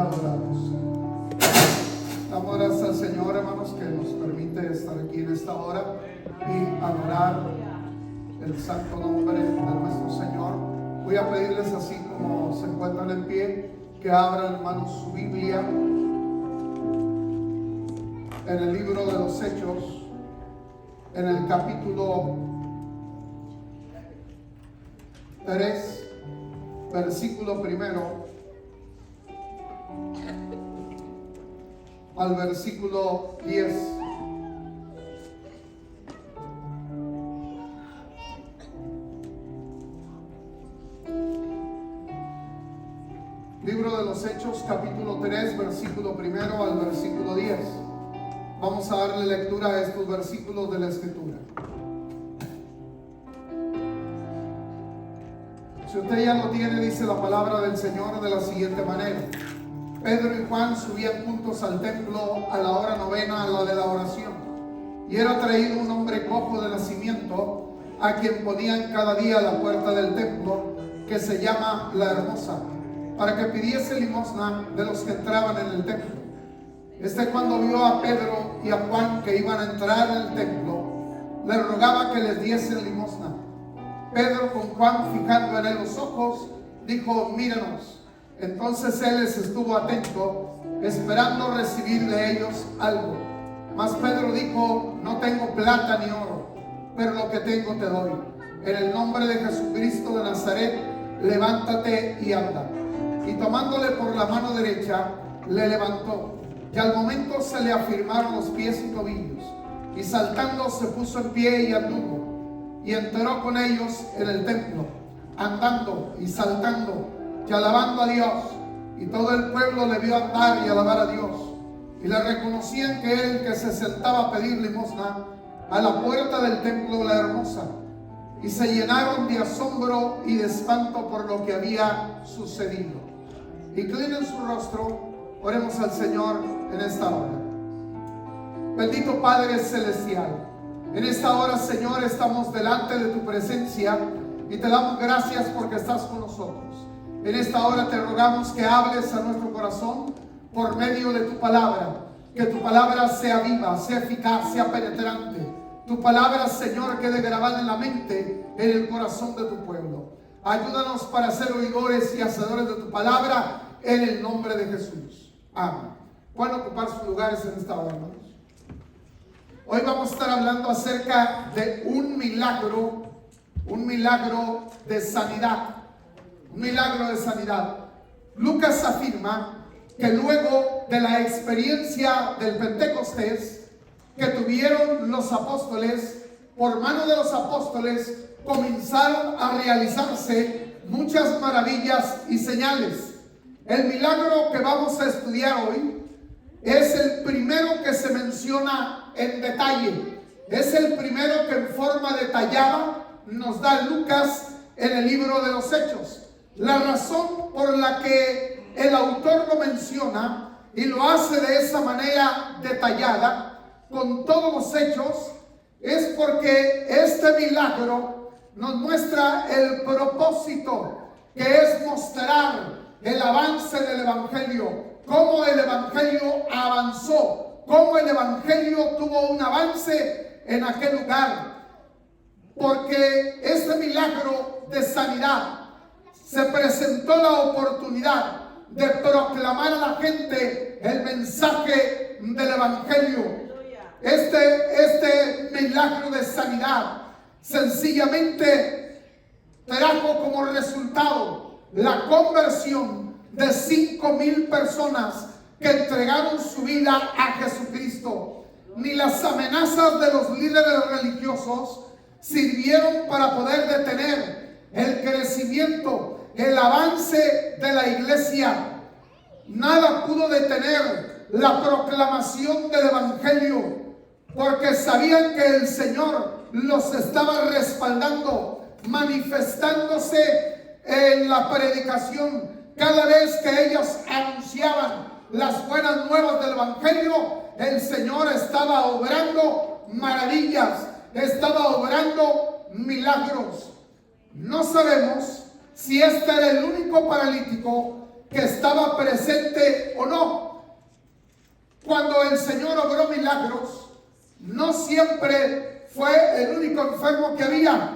adoramos. Damos gracias al Señor, hermanos, que nos permite estar aquí en esta hora y adorar el santo nombre de nuestro Señor. Voy a pedirles, así como se encuentran en pie, que abran, hermanos, su Biblia en el libro de los Hechos, en el capítulo 3, versículo primero al versículo 10. Libro de los Hechos, capítulo 3, versículo primero al versículo 10. Vamos a darle lectura a estos versículos de la Escritura. Si usted ya lo tiene, dice la palabra del Señor de la siguiente manera: Pedro y Juan subían juntos al templo a la hora novena, a la de la oración, y era traído un hombre cojo de nacimiento, a quien ponían cada día a la puerta del templo, que se llama La Hermosa, para que pidiese limosna de los que entraban en el templo. Cuando vio a Pedro y a Juan que iban a entrar en el templo, le rogaba que les diesen limosna. Pedro, con Juan fijando en él los ojos, dijo: míranos. Entonces él les estuvo atento, esperando recibir de ellos algo. Mas Pedro dijo: no tengo plata ni oro, pero lo que tengo te doy. En el nombre de Jesucristo de Nazaret, levántate y anda. Y tomándole por la mano derecha, le levantó. Y al momento se le afirmaron los pies y tobillos, y saltando se puso en pie y anduvo, y entró con ellos en el templo, andando y saltando y alabando a Dios. Y todo el pueblo le vio andar y alabar a Dios, y le reconocían que era el que se sentaba a pedir limosna a la puerta del templo de La Hermosa, y se llenaron de asombro y de espanto por lo que había sucedido. Inclinen su rostro, oremos al Señor en esta hora. Bendito Padre Celestial, en esta hora, Señor, estamos delante de tu presencia y te damos gracias porque estás con nosotros. En esta hora te rogamos que hables a nuestro corazón por medio de tu palabra, que tu palabra sea viva, sea eficaz, sea penetrante. Tu palabra, Señor, quede grabada en la mente, en el corazón de tu pueblo. Ayúdanos para ser oidores y hacedores de tu palabra, en el nombre de Jesús. Amén. Pueden ocupar sus lugares en esta hora, hermanos. Hoy vamos a estar hablando acerca de un milagro de sanidad. Un milagro de sanidad. Lucas afirma que luego de la experiencia del Pentecostés que tuvieron los apóstoles, por mano de los apóstoles comenzaron a realizarse muchas maravillas y señales. El milagro que vamos a estudiar hoy es el primero que se menciona en detalle. Es el primero que en forma detallada nos da Lucas en el libro de los Hechos. La razón por la que el autor lo menciona y lo hace de esa manera detallada, con todos los hechos, es porque este milagro nos muestra el propósito, que es mostrar el avance del Evangelio, cómo el Evangelio avanzó, cómo el Evangelio tuvo un avance en aquel lugar. Porque este milagro de sanidad se presentó la oportunidad de proclamar a la gente el mensaje del Evangelio. Este milagro de sanidad sencillamente trajo como resultado la conversión de 5,000 personas que entregaron su vida a Jesucristo. Ni las amenazas de los líderes religiosos sirvieron para poder detener el crecimiento, el avance de la iglesia. Nada pudo detener la proclamación del Evangelio, porque sabían que el Señor los estaba respaldando, manifestándose en la predicación. Cada vez que ellos anunciaban las buenas nuevas del Evangelio, el Señor estaba obrando maravillas, estaba obrando milagros. No sabemos si este era el único paralítico que estaba presente o no. Cuando el Señor obró milagros, no siempre fue el único enfermo que había,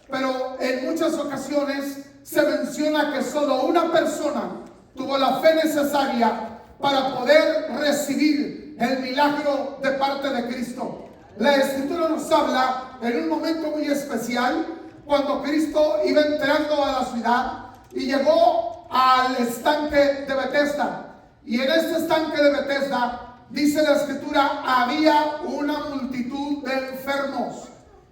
pero en muchas ocasiones se menciona que solo una persona tuvo la fe necesaria para poder recibir el milagro de parte de Cristo. La Escritura nos habla en un momento muy especial, cuando Cristo iba entrando a la ciudad y llegó al estanque de Betesda. Y en este estanque de Betesda, dice la Escritura, había una multitud de enfermos.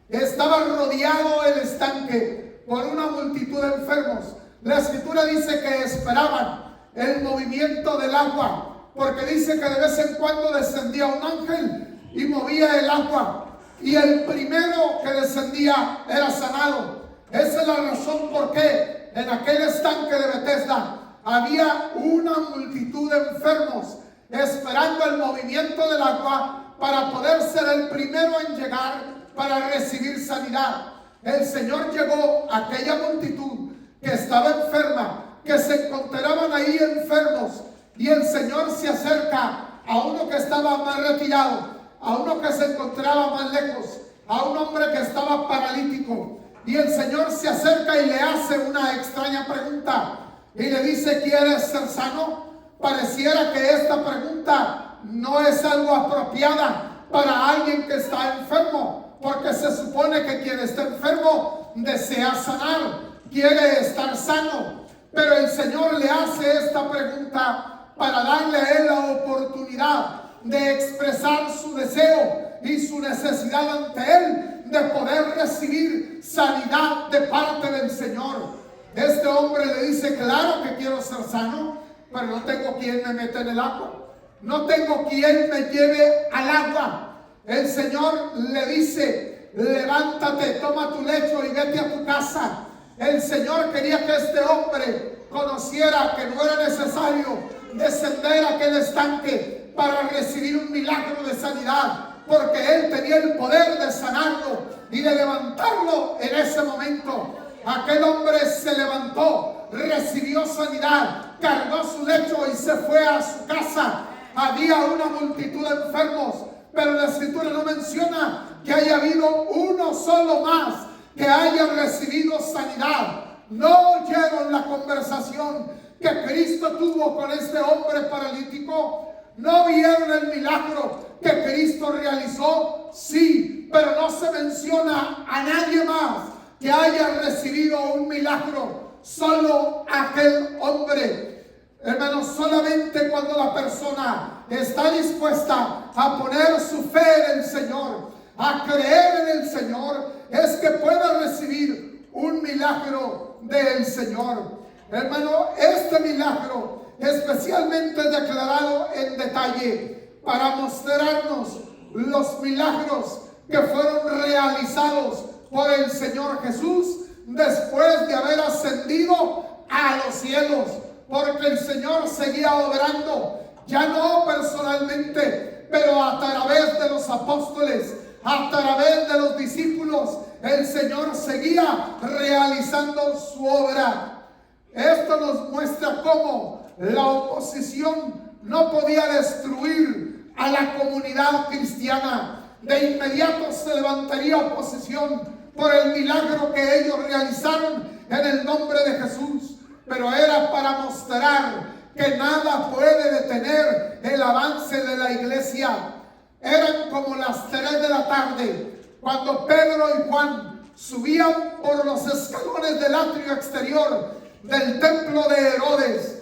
Estaba rodeado el estanque por una multitud de enfermos. La Escritura dice que esperaban el movimiento del agua, porque dice que de vez en cuando descendía un ángel y movía el agua, y el primero que descendía era sanado. Esa es la razón por qué en aquel estanque de Betesda había una multitud de enfermos esperando el movimiento del agua para poder ser el primero en llegar para recibir sanidad. El Señor llegó a aquella multitud que estaba enferma, que se encontraban ahí enfermos, y el Señor se acerca a uno que estaba más retirado, a uno que se encontraba más lejos, a un hombre que estaba paralítico, y el Señor se acerca y le hace una extraña pregunta y le dice: ¿quieres ser sano? Pareciera que esta pregunta no es algo apropiada para alguien que está enfermo, porque se supone que quien está enfermo desea sanar, quiere estar sano. Pero el Señor le hace esta pregunta para darle a él la oportunidad de expresar su deseo y su necesidad ante él de poder recibir sanidad de parte del Señor. Este hombre le dice: claro que quiero ser sano, pero no tengo quien me meta en el agua, no tengo quien me lleve al agua. El Señor le dice: levántate, toma tu lecho y vete a tu casa. El Señor quería que este hombre conociera que no era necesario descender a aquel estanque para recibir un milagro de sanidad, porque él tenía el poder de sanarlo y de levantarlo en ese momento. Aquel hombre se levantó, recibió sanidad, cargó su lecho y se fue a su casa. Había una multitud de enfermos, pero la Escritura no menciona que haya habido uno solo más que haya recibido sanidad. No oyeron la conversación que Cristo tuvo con este hombre paralítico. No vieron el milagro que Cristo realizó. Sí, pero no se menciona a nadie más que haya recibido un milagro. Solo aquel hombre. Hermanos, solamente cuando la persona está dispuesta a poner su fe en el Señor, a creer en el Señor, es que puede recibir un milagro del Señor. Hermano, este milagro especialmente declarado en detalle para mostrarnos los milagros que fueron realizados por el Señor Jesús después de haber ascendido a los cielos, porque el Señor seguía obrando, ya no personalmente, pero a través de los apóstoles, a través de los discípulos. El Señor seguía realizando su obra. Esto nos muestra cómo la oposición no podía destruir a la comunidad cristiana. De inmediato se levantaría oposición por el milagro que ellos realizaron en el nombre de Jesús, pero era para mostrar que nada puede detener el avance de la iglesia. Eran como las 3 de la tarde cuando Pedro y Juan subían por los escalones del atrio exterior del templo de Herodes.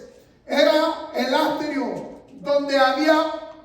Era el atrio donde había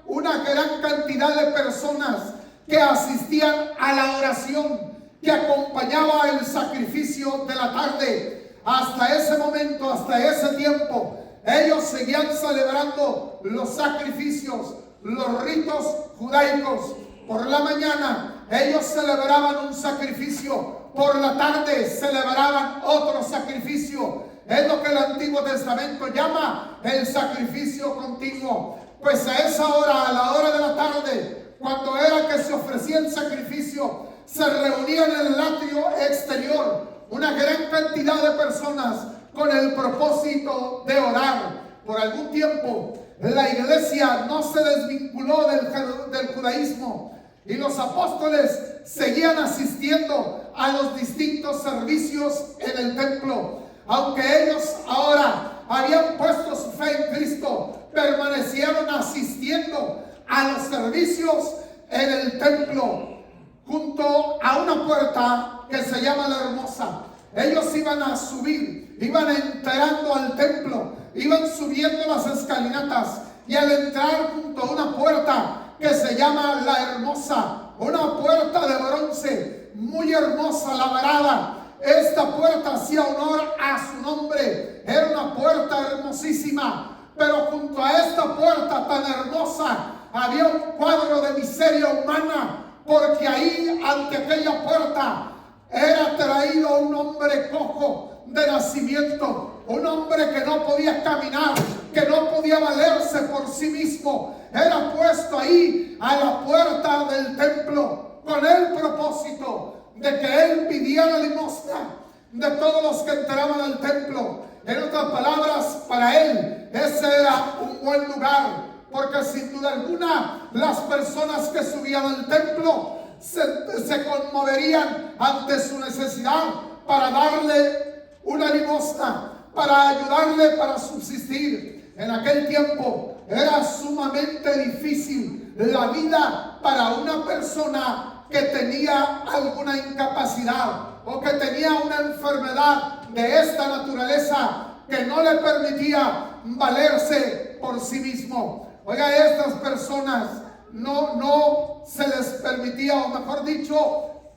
una gran cantidad de personas que asistían a la oración que acompañaba el sacrificio de la tarde. Hasta ese momento, hasta ese tiempo, ellos seguían celebrando los sacrificios, los ritos judaicos. Por la mañana ellos celebraban un sacrificio, por la tarde celebraban otro sacrificio. Es lo que el Antiguo Testamento llama el sacrificio continuo. Pues a esa hora, a la hora de la tarde, cuando era que se ofrecía el sacrificio, se reunían en el atrio exterior una gran cantidad de personas con el propósito de orar. por algún tiempo la iglesia no se desvinculó del judaísmo y los apóstoles seguían asistiendo a los distintos servicios en el templo. Aunque ellos ahora habían puesto su fe en Cristo, permanecieron asistiendo a los servicios en el templo, junto a una puerta que se llama La Hermosa. Ellos iban a subir, iban entrando al templo, iban subiendo las escalinatas, y al entrar junto a una puerta que se llama La Hermosa, una puerta de bronce muy hermosa, labrada. Esta puerta hacía honor a su nombre, era una puerta hermosísima, pero junto a esta puerta tan hermosa había un cuadro de miseria humana, porque ahí, ante aquella puerta, era traído un hombre cojo de nacimiento, un hombre que no podía caminar, que no podía valerse por sí mismo. Era puesto ahí a la puerta del templo con el propósito de que él pidiera limosna de todos los que entraban al templo. En otras palabras, para él ese era un buen lugar, porque sin duda alguna las personas que subían al templo se conmoverían ante su necesidad para darle una limosna, para ayudarle para subsistir. En aquel tiempo era sumamente difícil la vida para una persona que tenía alguna incapacidad o que tenía una enfermedad de esta naturaleza que no le permitía valerse por sí mismo. Oiga, a estas personas no se les permitía, o mejor dicho,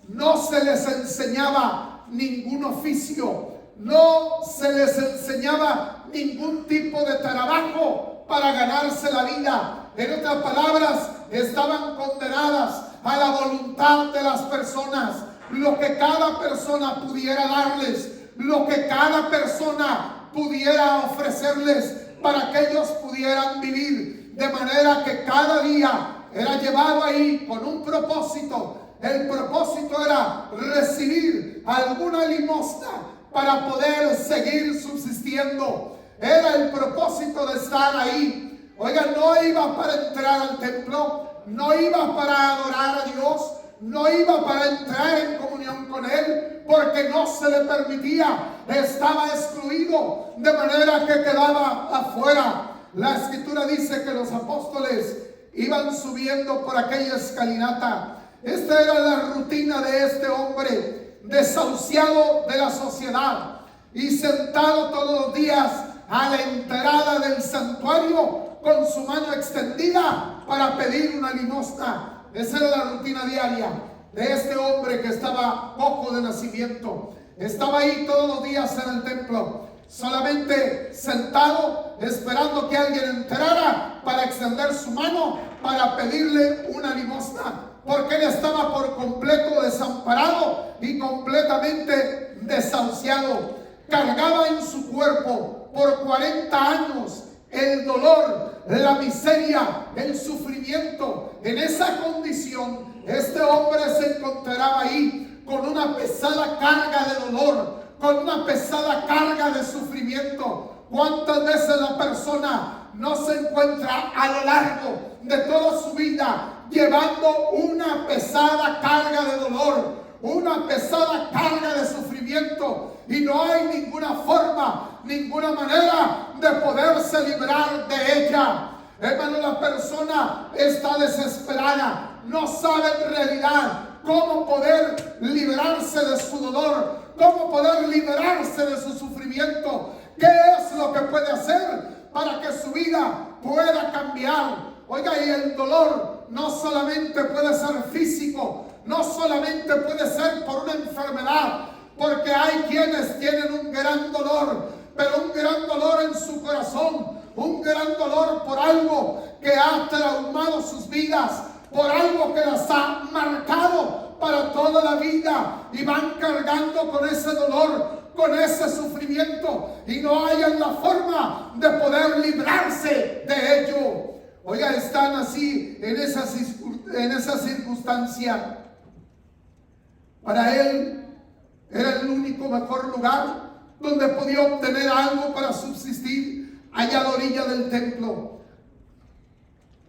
no se les enseñaba ningún oficio, no se les enseñaba ningún tipo de trabajo para ganarse la vida. En otras palabras, estaban condenadas a la voluntad de las personas, lo que cada persona pudiera darles, lo que cada persona pudiera ofrecerles para que ellos pudieran vivir, de manera que cada día era llevado ahí con un propósito. El propósito era recibir alguna limosna para poder seguir subsistiendo. Era el propósito de estar ahí. Oiga, no iba para entrar al templo, no iba para adorar a Dios, no iba para entrar en comunión con Él, porque no se le permitía, estaba excluido, de manera que quedaba afuera. La escritura dice que los apóstoles iban subiendo por aquella escalinata. Esta era la rutina de este hombre, desahuciado de la sociedad y sentado todos los días a la entrada del santuario con su mano extendida para pedir una limosna. Esa era la rutina diaria de este hombre que estaba cojo de nacimiento. Estaba ahí todos los días en el templo, solamente sentado, esperando que alguien entrara para extender su mano para pedirle una limosna, porque él estaba por completo desamparado y completamente desahuciado. Cargaba en su cuerpo por 40 años el dolor, la miseria, el sufrimiento. En esa condición, este hombre se encontraba ahí con una pesada carga de dolor, con una pesada carga de sufrimiento. ¿Cuántas veces la persona no se encuentra a lo largo de toda su vida llevando una pesada carga de dolor, una pesada carga de sufrimiento, y no hay ninguna forma, ninguna manera de poderse librar de ella? Hermano, la persona está desesperada, no sabe en realidad cómo poder librarse de su dolor, cómo poder librarse de su sufrimiento. ¿Qué es lo que puede hacer para que su vida pueda cambiar? Oiga, y el dolor no solamente puede ser físico, no solamente puede ser por una enfermedad, porque hay quienes tienen un gran dolor, pero un gran dolor en su corazón, un gran dolor por algo que ha traumado sus vidas, por algo que las ha marcado para toda la vida, y van cargando con ese dolor, con ese sufrimiento, y no hayan la forma de poder librarse de ello. Oiga, están así en esa circunstancia. Para él era el único mejor lugar donde podía obtener algo para subsistir, allá a la orilla del templo.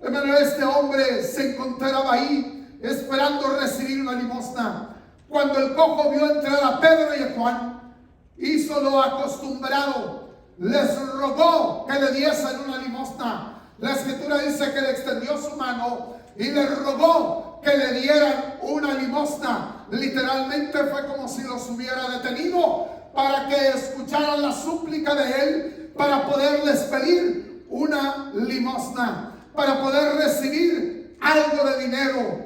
Hermano, este hombre se encontraba ahí esperando recibir una limosna. Cuando el cojo vio entrar a Pedro y a Juan, hizo lo acostumbrado, les rogó que le diesen una limosna. La escritura dice que le extendió su mano y le rogó que le dieran una limosna. Literalmente fue como si los hubiera detenido para que escucharan la súplica de él, para poderles pedir una limosna, para poder recibir algo de dinero.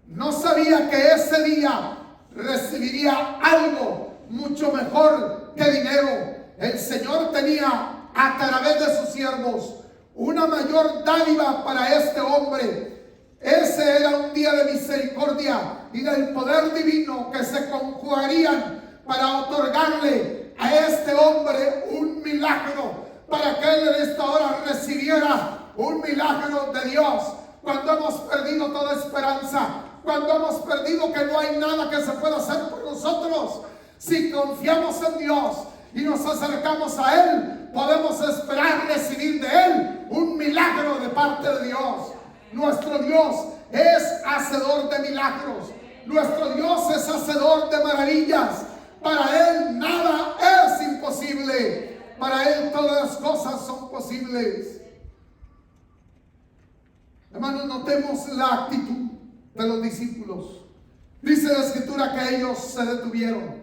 No sabía que ese día recibiría algo mucho mejor que dinero. El Señor tenía a través de sus siervos una mayor dádiva para este hombre. Ese era un día de misericordia y del poder divino que se conjugarían para otorgarle a este hombre un milagro, para que él en esta hora recibiera un milagro de Dios. Cuando hemos perdido toda esperanza, cuando hemos perdido que no hay nada que se pueda hacer por nosotros, si confiamos en Dios y nos acercamos a Él, podemos esperar recibir de Él un milagro de parte de Dios. Nuestro Dios es hacedor de milagros. Nuestro Dios es hacedor de maravillas. Para Él nada es imposible. Para Él todas las cosas son posibles. Hermanos, notemos la actitud de los discípulos. Dice la escritura que ellos se detuvieron,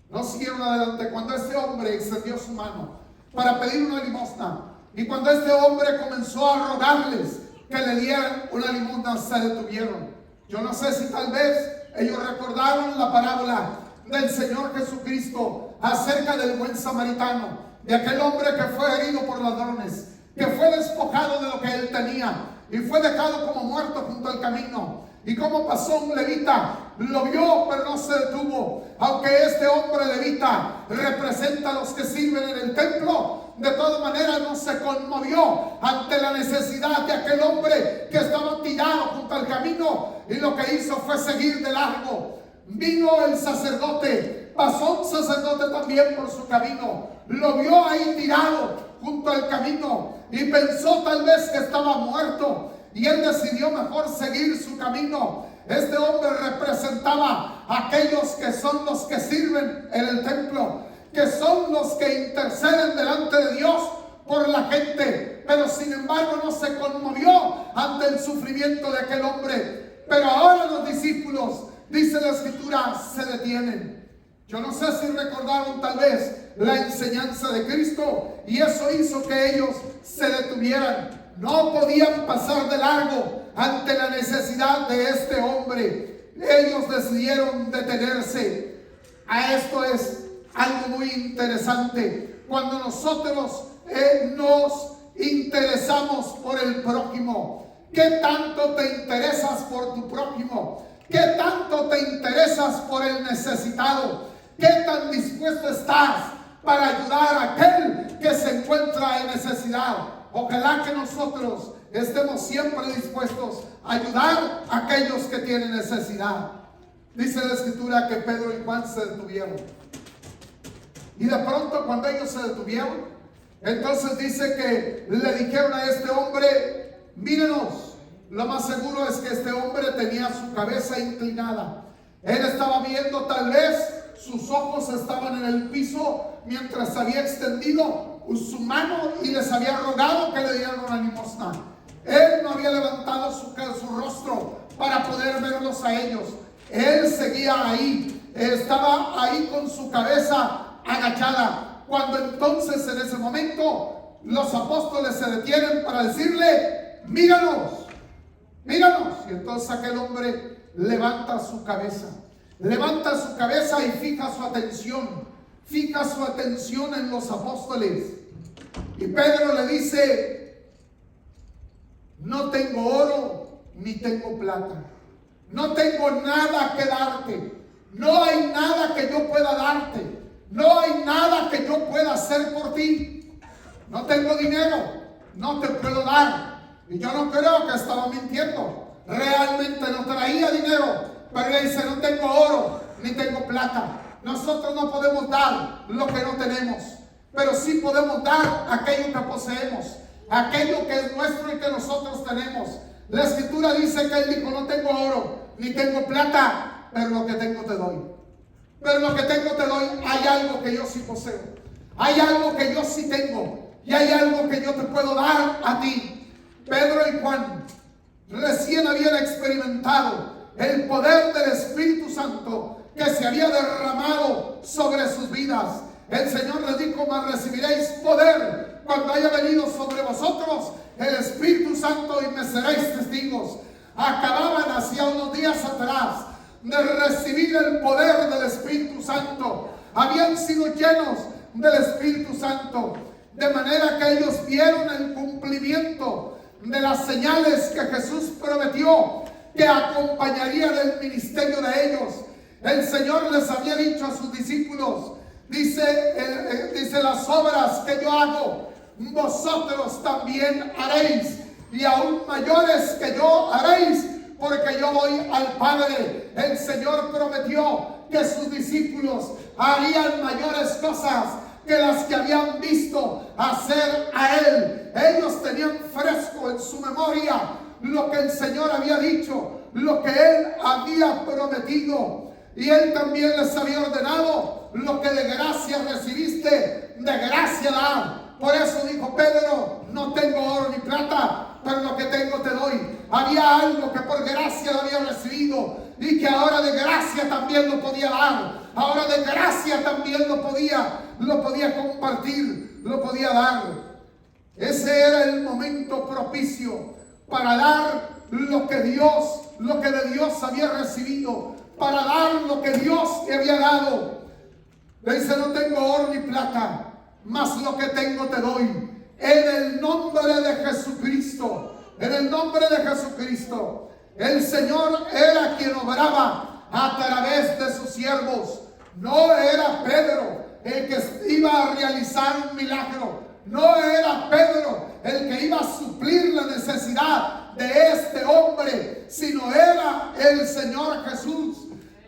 no siguieron adelante. Cuando este hombre extendió su mano para pedir una limosna, y cuando este hombre comenzó a rogarles que le dieran una limosna, se detuvieron. Yo no sé si tal vez ellos recordaron la parábola del Señor Jesucristo acerca del buen samaritano, de aquel hombre que fue herido por ladrones, que fue despojado de lo que él tenía y fue dejado como muerto junto al camino. Y como pasó un levita, lo vio pero no se detuvo. Aunque este hombre levita representa a los que sirven en el templo, de todas maneras no se conmovió ante la necesidad de aquel hombre que estaba tirado junto al camino, y lo que hizo fue seguir de largo. Vino el sacerdote, pasó un sacerdote también por su camino, lo vio ahí tirado junto al camino y pensó tal vez que estaba muerto, y él decidió mejor seguir su camino. Este hombre representaba a aquellos que son los que sirven en el templo, que son los que interceden delante de Dios por la gente, pero sin embargo no se conmovió ante el sufrimiento de aquel hombre. Pero ahora los discípulos, dice la escritura, se detienen. Yo no sé si recordaron tal vez la enseñanza de Cristo, y eso hizo que ellos se detuvieran. No podían pasar de largo ante la necesidad de este hombre. Ellos decidieron detenerse. A esto es algo muy interesante. Cuando nosotros nos interesamos por el prójimo, ¿qué tanto te interesas por tu prójimo? ¿Qué tanto te interesas por el necesitado? ¿Qué tan dispuesto estás para ayudar a aquel que se encuentra en necesidad? Ojalá que nosotros estemos siempre dispuestos a ayudar a aquellos que tienen necesidad. Dice la escritura que Pedro y Juan se detuvieron. Y de pronto cuando ellos se detuvieron, entonces dice que le dijeron a este hombre: mírenos. Lo más seguro es que este hombre tenía su cabeza inclinada. Él estaba viendo, tal vez sus ojos estaban en el piso mientras había extendido su mano y les había rogado que le dieran una limosna. Él no había levantado su rostro para poder verlos a ellos. Él seguía ahí, estaba ahí con su cabeza agachada. Cuando entonces en ese momento los apóstoles se detienen para decirle: míranos, míranos. Y entonces aquel hombre levanta su cabeza y fija su atención en los apóstoles. Y Pedro le dice: no tengo oro ni tengo plata, no tengo nada que darte, no hay nada que yo pueda darte, no hay nada que yo pueda hacer por ti. No tengo dinero, no te puedo dar. Y yo no creo que estaba mintiendo, realmente no traía dinero, pero le dice: no tengo oro ni tengo plata. Nosotros no podemos dar lo que no tenemos. pero sí podemos dar aquello que poseemos, aquello que es nuestro y que nosotros tenemos. La Escritura dice que Él dijo: no tengo oro ni tengo plata, pero lo que tengo te doy. Pero lo que tengo te doy. Hay algo que yo sí poseo, hay algo que yo sí tengo, y hay algo que yo te puedo dar a ti. Pedro y Juan recién habían experimentado el poder del Espíritu Santo que se había derramado sobre sus vidas. El Señor les dijo: mas recibiréis poder cuando haya venido sobre vosotros el Espíritu Santo, y me seréis testigos. Acababan hacía unos días atrás de recibir el poder del Espíritu Santo. Habían sido llenos del Espíritu Santo, de manera que ellos vieron el cumplimiento de las señales que Jesús prometió que acompañaría del ministerio de ellos. El Señor les había dicho a sus discípulos, dice: las obras que yo hago, vosotros también haréis, y aún mayores que yo haréis, porque yo voy al Padre. El Señor prometió que sus discípulos harían mayores cosas que las que habían visto hacer a Él. Ellos tenían fresco en su memoria lo que el Señor había dicho, lo que Él había prometido, y Él también les había ordenado: lo que de gracia recibiste, de gracia da. Por eso dijo Pedro: no tengo oro ni plata, pero lo que tengo te doy. Había algo que por gracia lo había recibido, y que ahora de gracia también lo podía dar. Ahora de gracia también lo podía compartir, lo podía dar. Ese era el momento propicio para dar lo que de Dios había recibido, para dar lo que Dios le había dado. Le dice: no tengo oro ni plata, mas lo que tengo te doy. En el nombre de Jesucristo, en el nombre de Jesucristo. El Señor era quien obraba a través de sus siervos. No era Pedro el que iba a realizar un milagro. No era Pedro el que iba a suplir la necesidad de este hombre, sino era el Señor Jesús,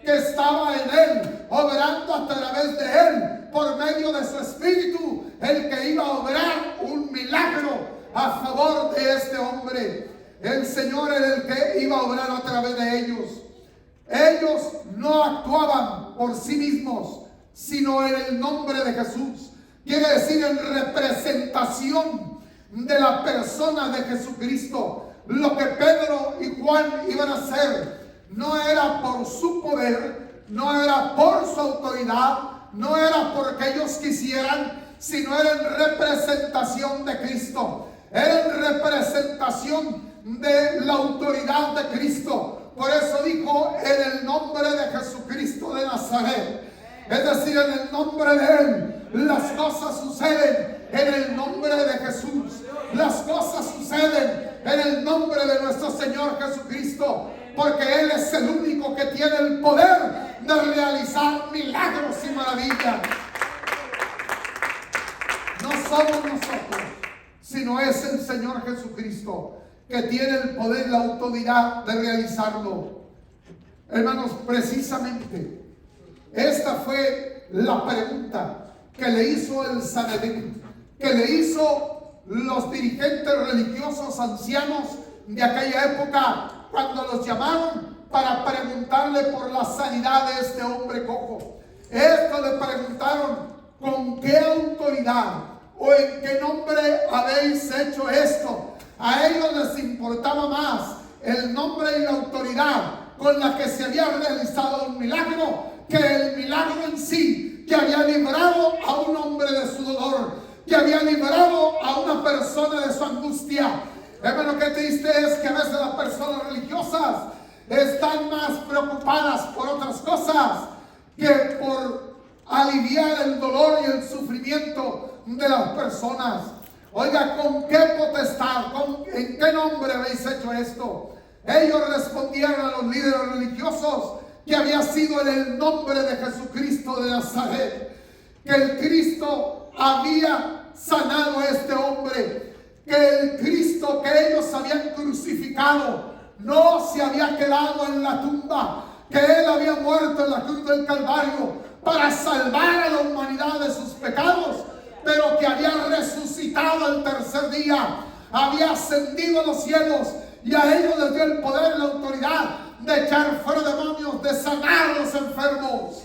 que estaba en él, obrando a través de él, por medio de su Espíritu, el que iba a obrar un milagro a favor de este hombre. El Señor era el que iba a obrar a través de ellos. Ellos no actuaban por sí mismos, sino en el nombre de Jesús. Quiere decir, en representación de la persona de Jesucristo. Lo que Pedro y Juan iban a hacer no era por su poder, no era por su autoridad, no era porque ellos quisieran, sino era en representación de Cristo. Era en representación de la autoridad de Cristo. Por eso dijo: en el nombre de Jesucristo de Nazaret. Es decir, en el nombre de Él las cosas suceden. En el nombre de Jesús las cosas suceden. En el nombre de nuestro Señor Jesucristo, porque Él es el único que tiene el poder de realizar milagros y maravillas. No somos nosotros, sino es el Señor Jesucristo que tiene el poder y la autoridad de realizarlo. Hermanos, precisamente esta fue la pregunta que le hizo el Sanedrín, que le hizo los dirigentes religiosos ancianos de aquella época, cuando los llamaron para preguntarle por la sanidad de este hombre cojo. Esto le preguntaron: ¿con qué autoridad o en qué nombre habéis hecho esto? A ellos les importaba más el nombre y la autoridad con la que se había realizado un milagro, que el milagro en sí, que había librado a un hombre de su dolor, que había librado a una persona de su angustia. Hermano, qué triste es que a veces las personas religiosas están más preocupadas por otras cosas que por aliviar el dolor y el sufrimiento de las personas. Oiga, ¿con qué potestad, en qué nombre habéis hecho esto? Ellos respondieron a los líderes religiosos que había sido en el nombre de Jesucristo de Nazaret, que el Cristo había sanado a este hombre, que el Cristo que ellos habían crucificado no se había quedado en la tumba, que Él había muerto en la cruz del Calvario para salvar a la humanidad de sus pecados, pero que había resucitado el tercer día, había ascendido a los cielos, y a ellos les dio el poder y la autoridad de echar fuera demonios, de sanar a los enfermos.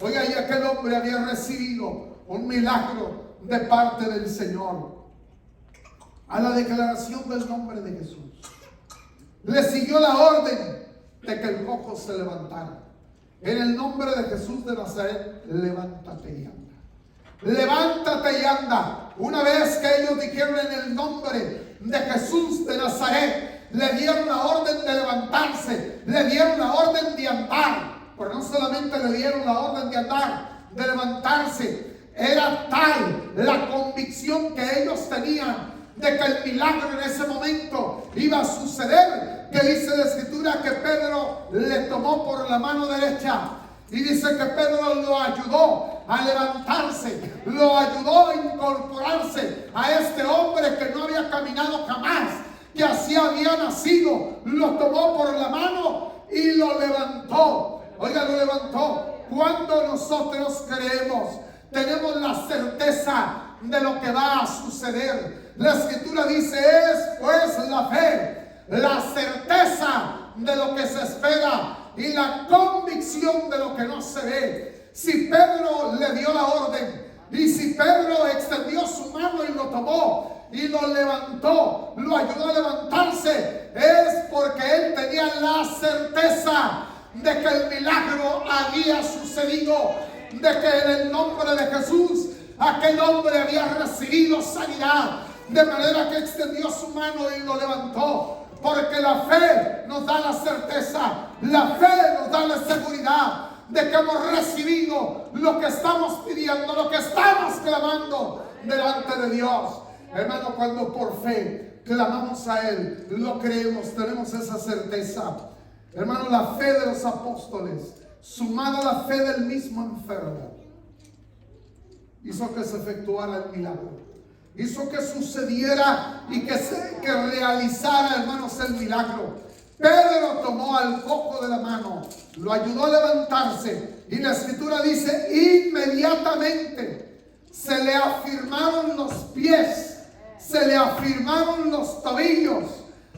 Oiga, y aquel hombre había recibido un milagro de parte del Señor. A la declaración del nombre de Jesús, le siguió la orden de que el cojo se levantara. En el nombre de Jesús de Nazaret, levántate y anda. Levántate y anda. Una vez que ellos dijeron en el nombre de Jesús de Nazaret, le dieron la orden de levantarse, le dieron la orden de andar. Pero no solamente le dieron la orden de andar, de levantarse. Era tal la convicción que ellos tenían de que el milagro en ese momento iba a suceder, que dice la Escritura que Pedro le tomó por la mano derecha, y dice que Pedro lo ayudó a levantarse, lo ayudó a incorporarse a este hombre que no había caminado jamás, que así había nacido. Lo tomó por la mano y lo levantó. Oiga, lo levantó. Cuando nosotros creemos, tenemos la certeza de lo que va a suceder. La Escritura dice: es pues la fe, la certeza de lo que se espera y la convicción de lo que no se ve. Si Pedro le dio la orden, y si Pedro extendió su mano y lo tomó y lo levantó, lo ayudó a levantarse, es porque él tenía la certeza de que el milagro había sucedido, de que en el nombre de Jesús aquel hombre había recibido sanidad, de manera que extendió su mano y lo levantó. Porque la fe nos da la certeza, la fe nos da la seguridad de que hemos recibido lo que estamos pidiendo, lo que estamos clamando delante de Dios. Hermano, cuando por fe clamamos a Él, lo creemos, tenemos esa certeza. Hermano, la fe de los apóstoles, sumada a la fe del mismo enfermo, hizo que se efectuara el milagro. Hizo que sucediera y que realizara, hermanos, el milagro. Pedro tomó al cojo de la mano, lo ayudó a levantarse, y la Escritura dice: inmediatamente se le afirmaron los pies, se le afirmaron los tobillos,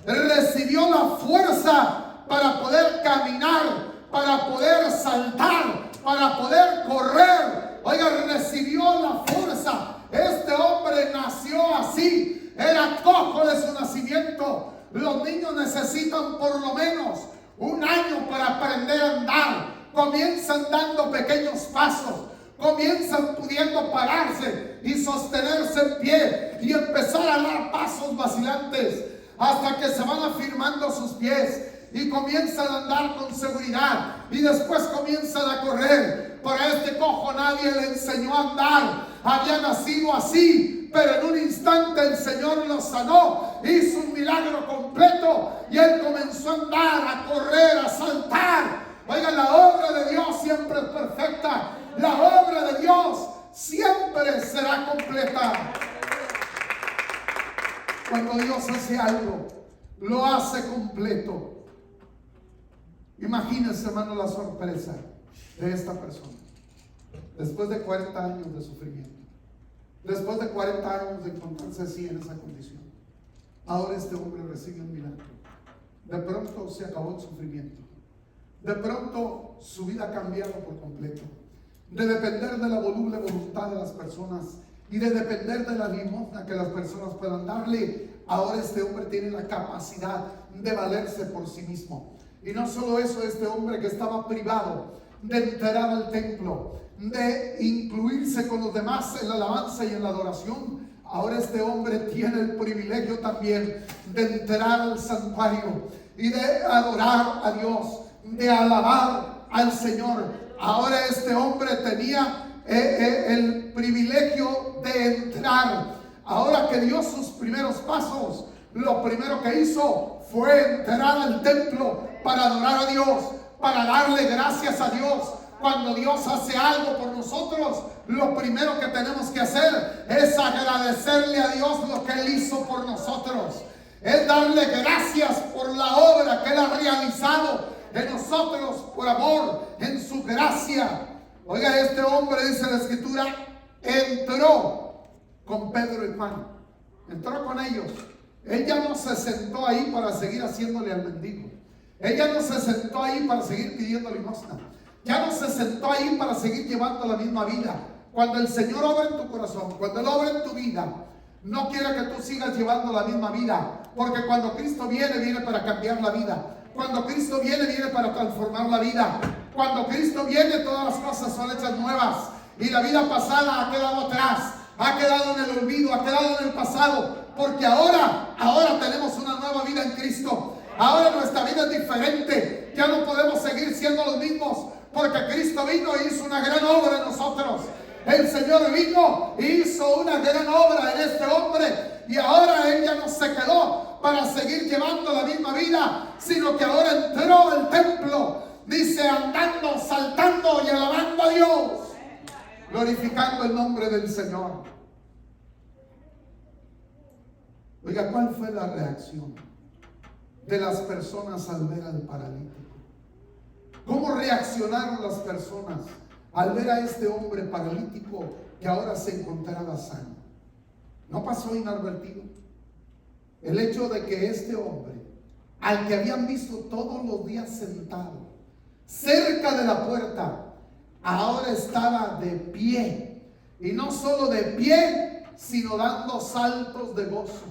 recibió la fuerza para poder caminar, para poder saltar, para poder correr. Oiga, recibió la fuerza. Este hombre nació así, era cojo de su nacimiento. Los niños necesitan por lo menos un año para aprender a andar. Comienzan dando pequeños pasos, comienzan pudiendo pararse y sostenerse en pie y empezar a dar pasos vacilantes hasta que se van afirmando sus pies y comienzan a andar con seguridad, y después comienzan a correr. Pero a este cojo nadie le enseñó a andar, había nacido así, pero en un instante el Señor lo sanó, hizo un milagro completo y él comenzó a andar, a correr, a saltar. Oiga, la obra de Dios siempre es perfecta, la obra de Dios siempre será completa. Cuando Dios hace algo, lo hace completo. Imagínense, hermano, la sorpresa de esta persona. Después de 40 años de sufrimiento, después de 40 años de encontrarse así en esa condición, ahora este hombre recibe un milagro. De pronto se acabó el sufrimiento. De pronto su vida ha cambiado por completo. De depender de la voluble voluntad de las personas y de depender de la limosna que las personas puedan darle, ahora este hombre tiene la capacidad de valerse por sí mismo. Y no solo eso, este hombre que estaba privado de entrar al templo, de incluirse con los demás en la alabanza y en la adoración, ahora este hombre tiene el privilegio también de entrar al santuario y de adorar a Dios, de alabar al Señor. Ahora este hombre tenía el privilegio de entrar. Ahora que dio sus primeros pasos, lo primero que hizo fue entrar al templo para adorar a Dios, para darle gracias a Dios. Cuando Dios hace algo por nosotros, lo primero que tenemos que hacer es agradecerle a Dios lo que Él hizo por nosotros. Es darle gracias por la obra que Él ha realizado en nosotros, por amor, en su gracia. Oiga, este hombre, dice la Escritura, entró con Pedro y Juan. Entró con ellos. Él ya no se sentó ahí para seguir haciéndole al mendigo. Él ya no se sentó ahí para seguir pidiendo limosna. Ya no se sentó ahí para seguir llevando la misma vida. Cuando el Señor obra en tu corazón, cuando Él obra en tu vida, no quiere que tú sigas llevando la misma vida. Porque cuando Cristo viene, viene para cambiar la vida. Cuando Cristo viene, viene para transformar la vida. Cuando Cristo viene, todas las cosas son hechas nuevas. Y la vida pasada ha quedado atrás, ha quedado en el olvido, ha quedado en el pasado. Porque ahora tenemos una nueva vida en Cristo. Ahora nuestra vida es diferente. Ya no podemos seguir siendo los mismos. Porque Cristo vino e hizo una gran obra en nosotros. El Señor vino e hizo una gran obra en este hombre. Y ahora Él ya no se quedó para seguir llevando la misma vida, sino que ahora entró al templo, dice, andando, saltando y alabando a Dios, glorificando el nombre del Señor. Oiga, ¿cuál fue la reacción de las personas al ver al paralítico? ¿Cómo reaccionaron las personas al ver a este hombre paralítico que ahora se encontraba sano? No pasó inadvertido. El hecho de que este hombre, al que habían visto todos los días sentado cerca de la puerta, ahora estaba de pie. Y no solo de pie, sino dando saltos de gozo,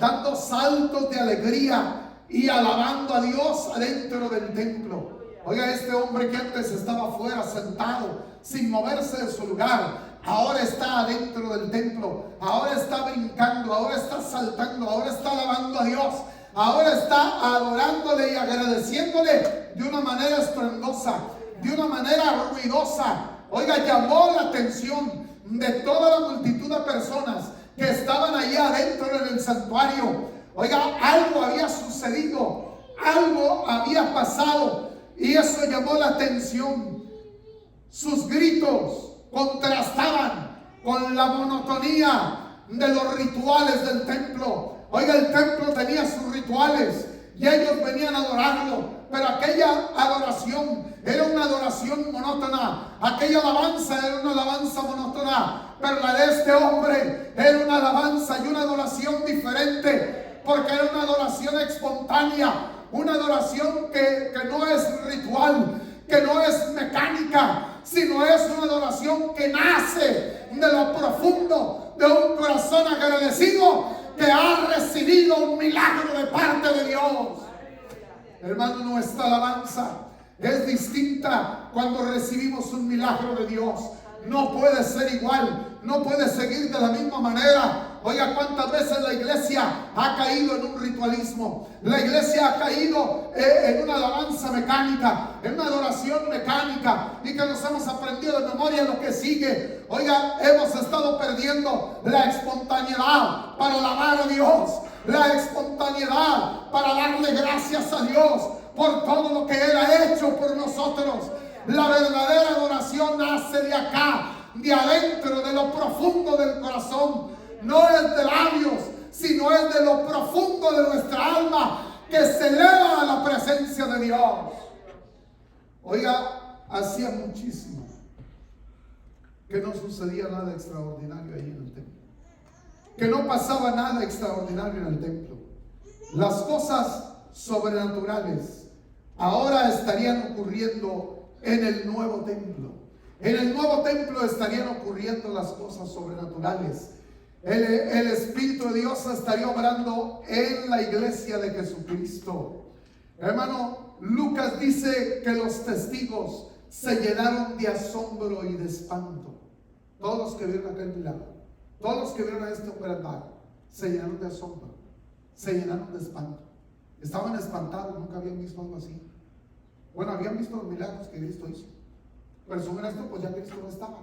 dando saltos de alegría y alabando a Dios adentro del templo. Oiga, este hombre que antes estaba afuera sentado sin moverse de su lugar, ahora está adentro del templo, ahora está brincando, ahora está saltando, ahora está alabando a Dios, ahora está adorándole y agradeciéndole de una manera estruendosa, de una manera ruidosa. Oiga, llamó la atención de toda la multitud de personas que estaban allá adentro en el santuario. Oiga, algo había sucedido, algo había pasado y eso llamó la atención. Sus gritos contrastaban con la monotonía de los rituales del templo. Oiga, el templo tenía sus rituales y ellos venían a adorarlo, pero aquella adoración era una adoración monótona, aquella alabanza era una alabanza monótona, pero la de este hombre era una alabanza y una adoración diferente, porque era una adoración espontánea, una adoración que no es ritual, que no es mecánica, sino es una adoración que nace de lo profundo de un corazón agradecido que ha recibido un milagro de parte de Dios. Hermano, nuestra alabanza es distinta cuando recibimos un milagro de Dios. No puede ser igual, no puede seguir de la misma manera. Oiga, cuántas veces la iglesia ha caído en un ritualismo. La iglesia ha caído en una alabanza mecánica, en una adoración mecánica, y que nos hemos aprendido de memoria lo que sigue. Oiga, hemos estado perdiendo la espontaneidad para alabar a Dios, la espontaneidad para darle gracias a Dios por todo lo que Él ha hecho por nosotros. La verdadera adoración nace de acá, de adentro, de lo profundo del corazón. No es de labios, sino es de lo profundo de nuestra alma que se eleva a la presencia de Dios. Oiga, hacía muchísimo que no sucedía nada extraordinario ahí en el templo, que no pasaba nada extraordinario en el templo. Las cosas sobrenaturales ahora estarían ocurriendo en el nuevo templo. En el nuevo templo estarían ocurriendo las cosas sobrenaturales. El Espíritu de Dios estaría obrando en la iglesia de Jesucristo. Hermano, Lucas dice que los testigos se llenaron de asombro y de espanto. Todos los que vieron aquel milagro, todos los que vieron a este hombre andar, se llenaron de asombro, se llenaron de espanto. Estaban espantados, nunca habían visto algo así. Bueno, habían visto los milagros que Cristo hizo, pero según esto, pues ya Cristo no estaba.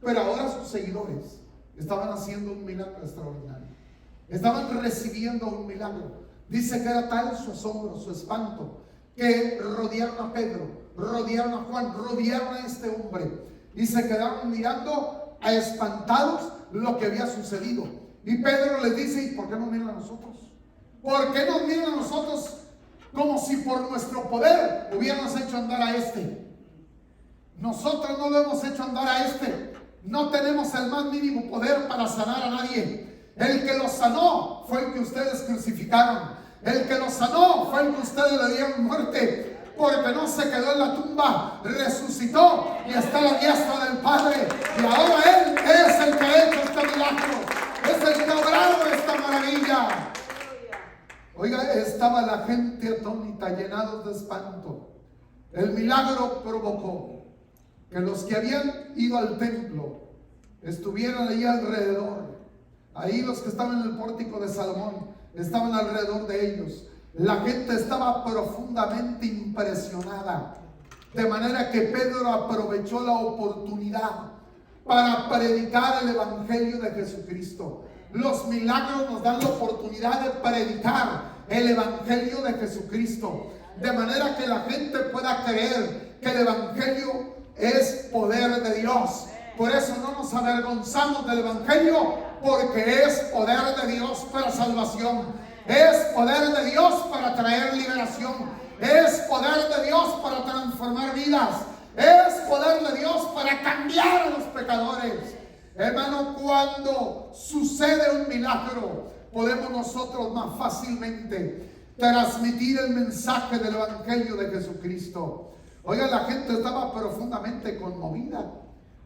Pero ahora sus seguidores estaban haciendo un milagro extraordinario. Estaban recibiendo un milagro. Dice que era tal su asombro, su espanto, que rodearon a Pedro, rodearon a Juan, rodearon a este hombre y se quedaron mirando a espantados lo que había sucedido. Y Pedro les dice: ¿y por qué nos miran a nosotros? ¿Por qué nos miran a nosotros como si por nuestro poder hubiéramos hecho andar a este? Nosotros no lo hemos hecho andar a este. No tenemos el más mínimo poder para sanar a nadie. El que lo sanó fue el que ustedes crucificaron. El que lo sanó fue el que ustedes le dieron muerte. Porque no se quedó en la tumba, resucitó y está a la diestra del Padre. Y ahora Él es el que ha hecho este milagro. Es el que ha obrado esta maravilla. Oiga, estaba la gente atónita, llenados de espanto. El milagro provocó que los que habían ido al templo estuvieran ahí alrededor. Ahí los que estaban en el pórtico de Salomón estaban alrededor de ellos. La gente estaba profundamente impresionada, de manera que Pedro aprovechó la oportunidad para predicar el evangelio de Jesucristo. Los milagros nos dan la oportunidad de predicar el evangelio de Jesucristo, de manera que la gente pueda creer que el evangelio es poder de Dios. Por eso no nos avergonzamos del evangelio, porque es poder de Dios para salvación. Es poder de Dios para traer liberación. Es poder de Dios para transformar vidas. Es poder de Dios para cambiar a los pecadores. Hermano, cuando sucede un milagro, podemos nosotros más fácilmente transmitir el mensaje del evangelio de Jesucristo. Oiga, la gente estaba profundamente conmovida.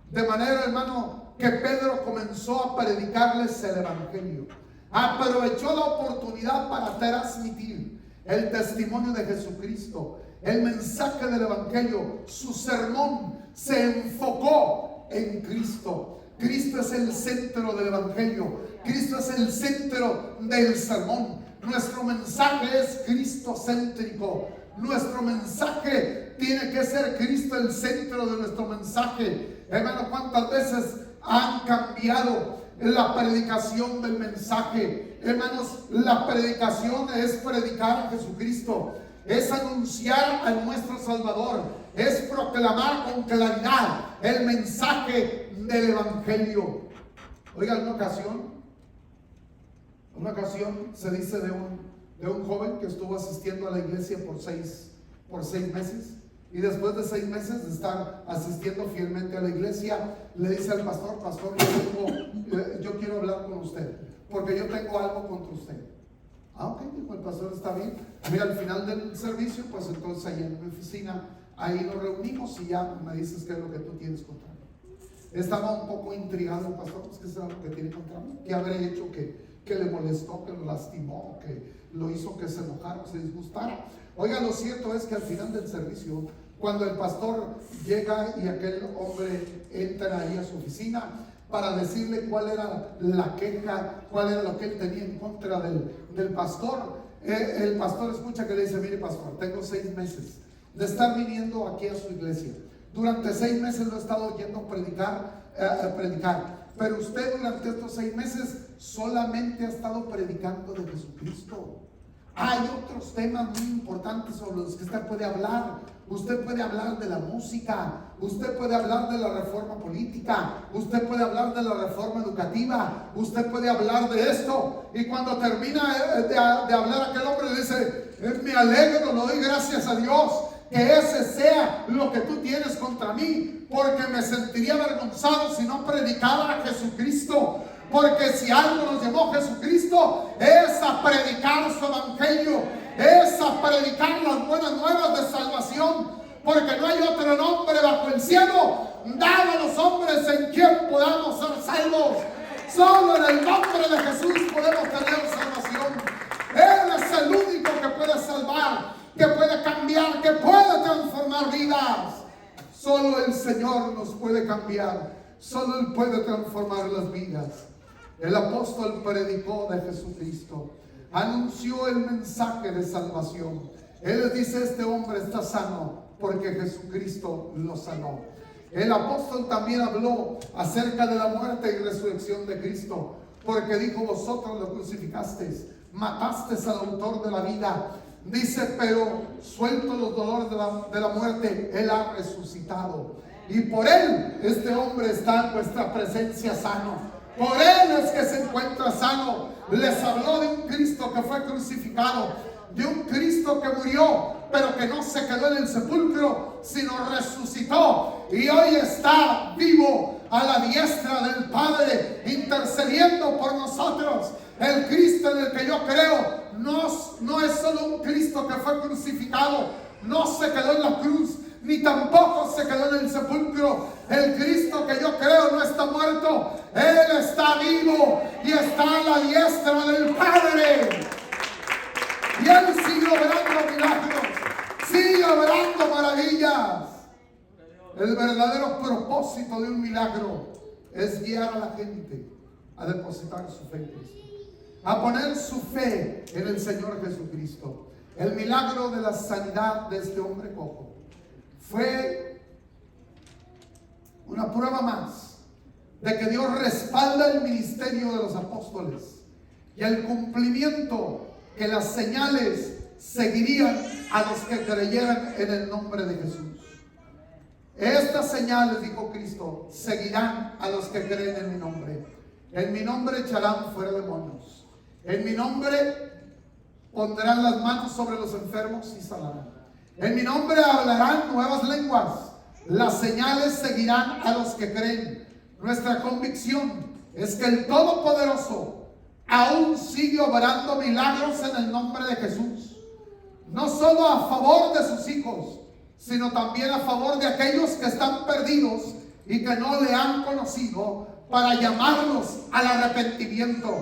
De manera, hermano, que Pedro comenzó a predicarles el evangelio. Aprovechó la oportunidad para transmitir el testimonio de Jesucristo, el mensaje del evangelio. Su sermón se enfocó en Cristo. Cristo es el centro del evangelio. Cristo es el centro del sermón. Nuestro mensaje es cristocéntrico. Nuestro mensaje tiene que ser Cristo el centro de nuestro mensaje. Hermano, ¿cuántas veces han cambiado la predicación del mensaje? Hermanos, la predicación es predicar a Jesucristo, es anunciar a nuestro Salvador, es proclamar con claridad el mensaje del evangelio. Oiga, una ocasión se dice de un joven que estuvo asistiendo a la iglesia por seis meses. Y después de 6 meses de estar asistiendo fielmente a la iglesia, le dice al pastor: pastor, yo quiero hablar con usted, porque yo tengo algo contra usted. Ah, ok, dijo el pastor, está bien. Mira, al final del servicio, pues entonces ahí en mi oficina, ahí nos reunimos y ya me dices qué es lo que tú tienes contra mí. Estaba un poco intrigado el pastor, pues qué será lo que tiene contra mí, qué habré hecho que le molestó, que lo lastimó, que lo hizo que se enojara, se disgustara. Oiga, lo cierto es que al final del servicio, cuando el pastor llega y aquel hombre entra ahí a su oficina para decirle cuál era la queja, cuál era lo que él tenía en contra del pastor, el pastor escucha que le dice: mire, pastor, tengo 6 meses de estar viniendo aquí a su iglesia. Durante 6 meses lo he estado oyendo predicar, pero usted durante estos 6 meses solamente ha estado predicando de Jesucristo. Hay otros temas muy importantes sobre los que usted puede hablar. Usted puede hablar de la música, usted puede hablar de la reforma política, usted puede hablar de la reforma educativa, usted puede hablar de esto. Y cuando termina de hablar aquel hombre, le dice: me alegro, le doy gracias a Dios que ese sea lo que tú tienes contra mí, porque me sentiría avergonzado si no predicara a Jesucristo. Porque si algo nos llevó Jesucristo es a predicar su evangelio, es a predicar las buenas nuevas de salvación, porque no hay otro nombre bajo el cielo dado a los hombres en quien podamos ser salvos. Solo en el nombre de Jesús podemos tener salvación. Él es el único que puede salvar, que puede cambiar, que puede transformar vidas. Solo el Señor nos puede cambiar, solo Él puede transformar las vidas. El apóstol predicó de Jesucristo, anunció el mensaje de salvación. Él les dice: este hombre está sano porque Jesucristo lo sanó. El apóstol también habló acerca de la muerte y resurrección de Cristo, porque dijo: vosotros lo crucificasteis, matasteis al autor de la vida. Dice: pero suelto los dolores de la muerte, Él ha resucitado. Y por Él este hombre está en vuestra presencia sano. Por Él es que se encuentra sano. Les habló de un Cristo que fue crucificado, de un Cristo que murió, pero que no se quedó en el sepulcro, sino resucitó y hoy está vivo a la diestra del Padre, intercediendo por nosotros. El Cristo en el que yo creo no es solo un Cristo que fue crucificado, no se quedó en la cruz, ni tampoco se quedó en el sepulcro. El Cristo que yo creo no está muerto, Él está vivo y está a la diestra del Padre. Y Él sigue obrando milagros, sigue obrando maravillas. El verdadero propósito de un milagro es guiar a la gente a depositar su fe en Cristo, a poner su fe en el Señor Jesucristo. El milagro de la sanidad de este hombre cojo fue una prueba más de que Dios respalda el ministerio de los apóstoles y el cumplimiento, que las señales seguirían a los que creyeran en el nombre de Jesús. Estas señales, dijo Cristo, seguirán a los que creen en mi nombre. En mi nombre echarán fuera demonios. En mi nombre pondrán las manos sobre los enfermos y sanarán. En mi nombre hablarán nuevas lenguas. Las señales seguirán a los que creen. Nuestra convicción es que el Todopoderoso aún sigue obrando milagros en el nombre de Jesús. No solo a favor de sus hijos, sino también a favor de aquellos que están perdidos y que no le han conocido, para llamarlos al arrepentimiento.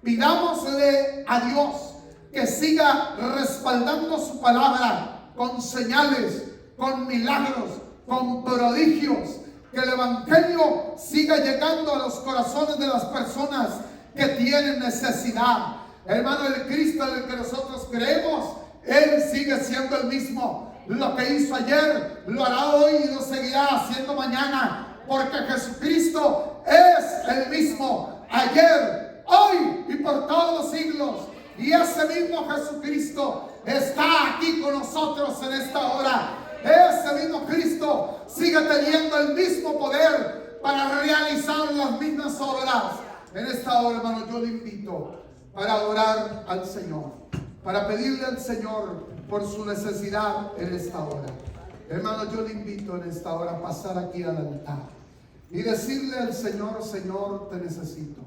Pidámosle a Dios que siga respaldando su palabra con señales, con milagros, con prodigios, que el evangelio siga llegando a los corazones de las personas que tienen necesidad. Hermano, el Cristo en el que nosotros creemos, Él sigue siendo el mismo. Lo que hizo ayer, lo hará hoy y lo seguirá haciendo mañana, porque Jesucristo es el mismo ayer, hoy y por todos los siglos. Y ese mismo Jesucristo está aquí con nosotros en esta hora. Ese mismo Cristo sigue teniendo el mismo poder para realizar las mismas obras. En esta hora, hermano, yo le invito para adorar al Señor, para pedirle al Señor por su necesidad en esta hora. Hermano, yo le invito en esta hora a pasar aquí al altar y decirle al Señor: Señor, te necesito.